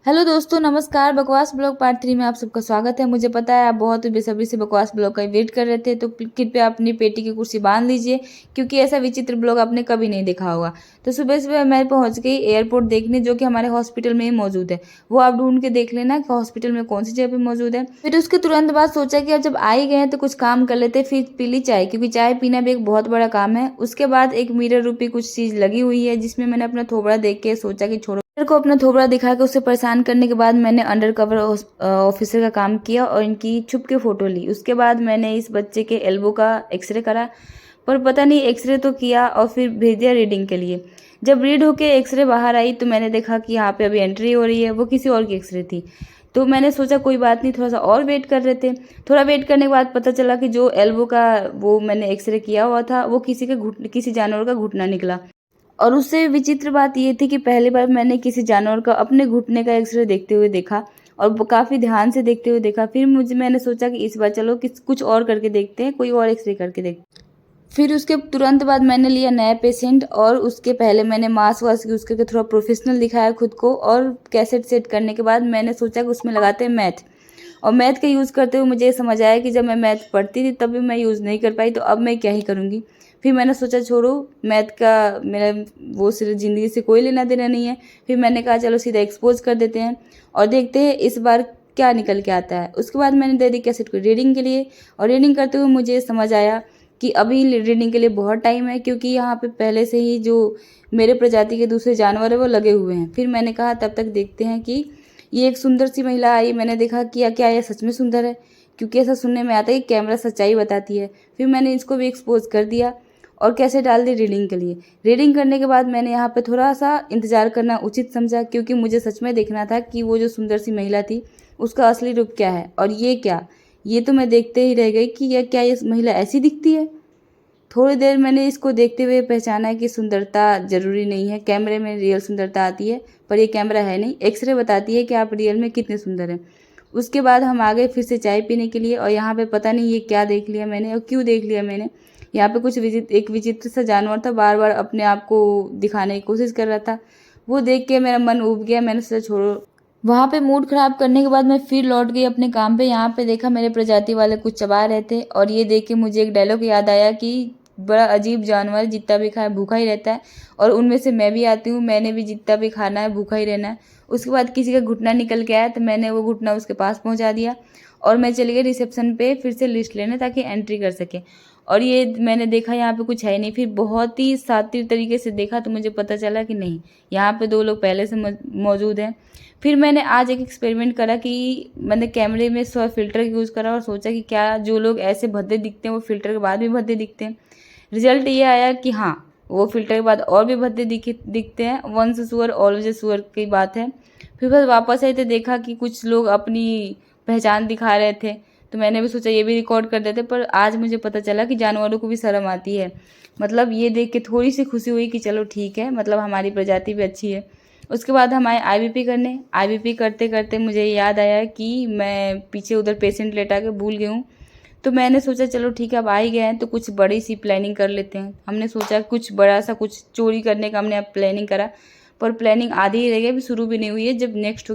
Hello दोस्तों, नमस्कार। बकवास ब्लॉग पार्ट 3 में आप सबका स्वागत है। मुझे पता है आप बहुत बेसब्री से बकवास ब्लॉग का वेट कर रहे थे, तो कृपया अपनी पेटी की कुर्सी बांध लीजिए, क्योंकि ऐसा विचित्र ब्लॉग आपने कभी नहीं देखा होगा। तो सुबह सुबह मैं पहुंच गई एयरपोर्ट देखने, जो कि हमारे हॉस्पिटल में ही मौजूद है। वो आप ढूंढ के देख लेना कि हॉस्पिटल में कौन सी जगह पे मौजूद है। फिर उसके तुरंत बाद सोचा कि अब जब आ ही गए हैं तो कुछ काम कर लेते, फिर पी ली चाय, क्योंकि चाय पीना भी एक बहुत बड़ा काम है। उसके बाद एक मिरर रूपी कुछ चीज लगी हुई है, जिसमें मैंने अपना थोबड़ा देख के सोचा कि छोड़ो। मेरे को अपना थोबड़ा दिखा के उसे परेशान करने के बाद मैंने अंडर कवर ऑफिसर का काम किया और इनकी छुप के फोटो ली। उसके बाद मैंने इस बच्चे के एल्बो का एक्सरे करा, पर पता नहीं, एक्सरे तो किया और फिर भेज दिया रीडिंग के लिए। जब रीड होके एक्सरे बाहर आई तो मैंने देखा कि यहाँ पे अभी एंट्री हो रही है। वो किसी और की एक्सरे थी, तो मैंने सोचा कोई बात नहीं, थोड़ा सा और वेट कर रहे थे। थोड़ा वेट करने के बाद पता चला कि जो एल्बो का वो मैंने एक्सरे किया हुआ था, वो किसी जानवर का घुटना निकला। और उससे विचित्र बात ये थी कि पहली बार मैंने किसी जानवर का अपने घुटने का एक्सरे देखते हुए देखा, और वो काफ़ी ध्यान से देखते हुए देखा। फिर मैंने सोचा कि इस बार चलो कुछ और करके देखते हैं, कोई और एक्सरे करके देखते हैं। फिर उसके तुरंत बाद मैंने लिया नया पेशेंट, और उसके पहले मैंने मास्क वास्क यूज़ करके थोड़ा प्रोफेशनल दिखाया खुद को। और कैसेट सेट करने के बाद मैंने सोचा कि उसमें लगाते हैं मैथ। और मैथ का यूज़ करते हुए मुझे ये समझ आया कि जब मैं मैथ पढ़ती थी तब भी मैं यूज़ नहीं कर पाई, तो अब मैं क्या ही करूँगी। फिर मैंने सोचा छोड़ो, मैथ का मेरा वो सिर्फ ज़िंदगी से कोई लेना देना नहीं है। फिर मैंने कहा चलो सीधा एक्सपोज कर देते हैं और देखते हैं इस बार क्या निकल के आता है। उसके बाद मैंने दे दी कैसेट को रीडिंग के लिए, और रीडिंग करते हुए मुझे समझ आया कि अभी रीडिंग के लिए बहुत टाइम है, क्योंकि यहाँ पे पहले से ही जो मेरे प्रजाति के दूसरे जानवर है वो लगे हुए हैं। फिर मैंने कहा तब तक देखते हैं कि ये एक सुंदर सी महिला आई। मैंने देखा कि क्या यह सच में सुंदर है, क्योंकि ऐसा सुनने में आता है कि कैमरा सच्चाई बताती है। फिर मैंने इसको भी एक्सपोज कर दिया और कैसे डाल दी रीडिंग के लिए। रीडिंग करने के बाद मैंने यहाँ पे थोड़ा सा इंतजार करना उचित समझा, क्योंकि मुझे सच में देखना था कि वो जो सुंदर सी महिला थी उसका असली रूप क्या है। और ये क्या, ये तो मैं देखते ही रह गई कि यह क्या, ये महिला ऐसी दिखती है। थोड़ी देर मैंने इसको देखते हुए पहचाना कि सुंदरता जरूरी नहीं है, कैमरे में रियल सुंदरता आती है, पर ये कैमरा है नहीं, एक्सरे बताती है कि आप रियल में कितने सुंदर हैं। उसके बाद हम आ गए फिर से चाय पीने के लिए, और यहाँ पे पता नहीं ये क्या देख लिया मैंने और क्यों देख लिया मैंने। यहाँ पे एक विचित्र सा जानवर था, बार बार अपने आप को दिखाने की कोशिश कर रहा था। वो देख के मेरा मन उब गया। मैंने सोचा छोड़ो। वहाँ पे मूड खराब करने के बाद मैं फिर लौट गई अपने काम पे। यहाँ पे देखा मेरे प्रजाति वाले कुछ चबा रहे थे, और ये देख के मुझे एक डायलॉग याद आया कि बड़ा अजीब जानवर, जितना भी खाए भूखा ही रहता है, और उनमें से मैं भी आती हूँ। मैंने भी जितना भी खाना है भूखा ही रहना है। उसके बाद किसी का घुटना निकल के आया तो मैंने वो घुटना उसके पास पहुँचा दिया, और मैं चली गई रिसेप्शन पे फिर से लिस्ट लेने, ताकि एंट्री कर सके। और ये मैंने देखा यहाँ पे कुछ है नहीं। फिर बहुत ही शातिर तरीके से देखा तो मुझे पता चला कि नहीं, यहाँ पे दो लोग पहले से मौजूद हैं। फिर मैंने आज एक एक्सपेरिमेंट करा कि मैंने कैमरे में स्व फिल्टर यूज़ करा, और सोचा कि क्या जो लोग ऐसे भद्दे दिखते हैं वो फिल्टर के बाद भी भद्दे दिखते हैं। रिजल्ट ये आया कि हाँ, वो फिल्टर के बाद और भी भद्दे दिखते हैं। वंस सुअर ऑलवेज सुअर की बात है। फिर बस वापस आए तो देखा कि कुछ लोग अपनी पहचान दिखा रहे थे, तो मैंने भी सोचा ये भी रिकॉर्ड कर देते। पर आज मुझे पता चला कि जानवरों को भी शर्म आती है। मतलब ये देख के थोड़ी सी खुशी हुई कि चलो ठीक है, मतलब हमारी प्रजाति भी अच्छी है। उसके बाद हम आए आईबीपी करने। आईबीपी करते करते मुझे याद आया कि मैं पीछे उधर पेशेंट लेटा के भूल गई हूँ। तो मैंने सोचा चलो ठीक है, अब आ ही गए हैं तो कुछ बड़ी सी प्लानिंग कर लेते हैं। हमने सोचा कुछ बड़ा सा कुछ चोरी करने का हमने अब प्लानिंग करा, पर प्लानिंग आधी ही रह गई, अभी शुरू भी नहीं हुई है। जब नेक्स्ट